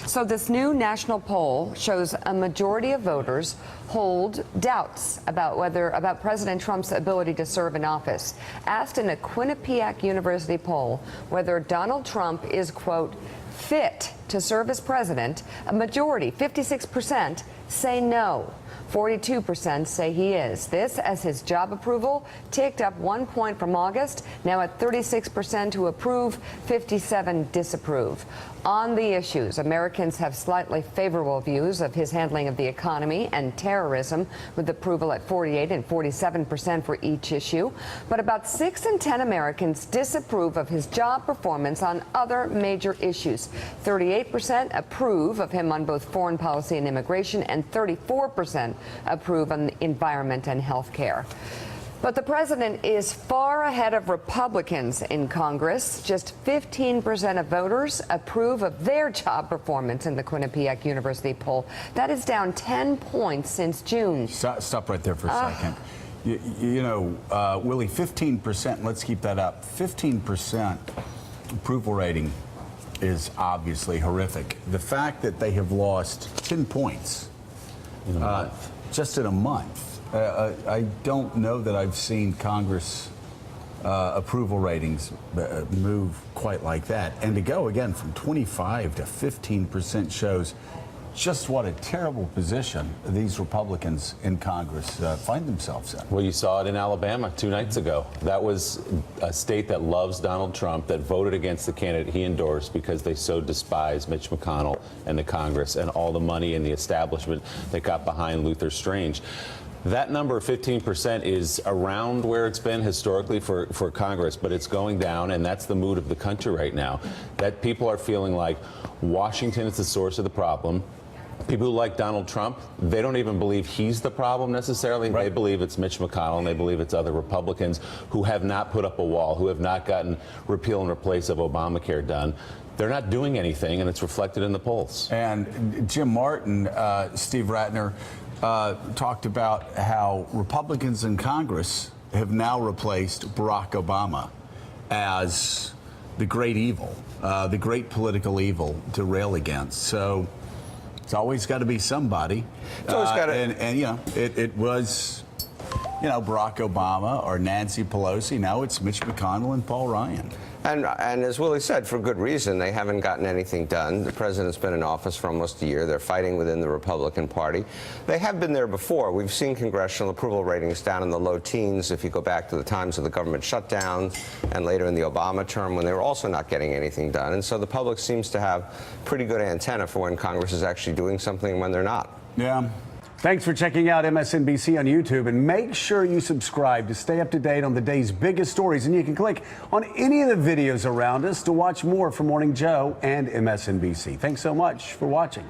So this new national poll shows a majority of voters hold doubts about President Trump's ability to serve in office. Asked in a Quinnipiac University poll whether Donald Trump is, quote, fit to serve as president, a majority, 56%, say no. 42% say he is. This as his job approval ticked up 1 point from August, now at 36% who approve, 57 disapprove. On the issues, Americans have slightly favorable views of his handling of the economy and terrorism, with approval at 48 and 47% for each issue. But about 6 in 10 Americans disapprove of his job performance on other major issues. 38% approve of him on both foreign policy and immigration, and 34% approve on the environment and health care. But the president is far ahead of Republicans in Congress. Just 15% of voters approve of their job performance in the Quinnipiac University poll. That is down 10 points since June. Stop right there for a second. Willie, 15%, let's keep that up. 15% approval rating is obviously horrific. The fact that they have lost 10 points just in a month. I don't know that I've seen Congress approval ratings move quite like that. And to go again from 25 to 15% shows just what a terrible position these Republicans in Congress find themselves in. Well, you saw it in Alabama 2 nights ago. That was a state that loves Donald Trump, that voted against the candidate he endorsed because they so despise Mitch McConnell and the Congress and all the money and the establishment that got behind Luther Strange. That number, 15%, is around where it's been historically for Congress, but it's going down, and that's the mood of the country right now. That people are feeling like Washington is the source of the problem. People who like Donald Trump, they don't even believe he's the problem necessarily. Right. They believe it's Mitch McConnell, and they believe it's other Republicans who have not put up a wall, who have not gotten repeal and replace of Obamacare done. They're not doing anything, and it's reflected in the polls. And Jim Martin, Steve Ratner, talked about how Republicans in Congress have now replaced Barack Obama as the great evil, the great political evil to rail against. So it's always got to be somebody. It's always got to. And it was, Barack Obama or Nancy Pelosi. Now it's Mitch McConnell and Paul Ryan. And as Willie said, for good reason, they haven't gotten anything done. The president's been in office for almost a year. They're fighting within the Republican Party. They have been there before. We've seen congressional approval ratings down in the low teens if you go back to the times of the government shutdowns and later in the Obama term when they were also not getting anything done. And so the public seems to have pretty good antenna for when Congress is actually doing something and when they're not. Yeah. Thanks for checking out MSNBC on YouTube, and make sure you subscribe to stay up to date on the day's biggest stories. And you can click on any of the videos around us to watch more from Morning Joe and MSNBC. Thanks so much for watching.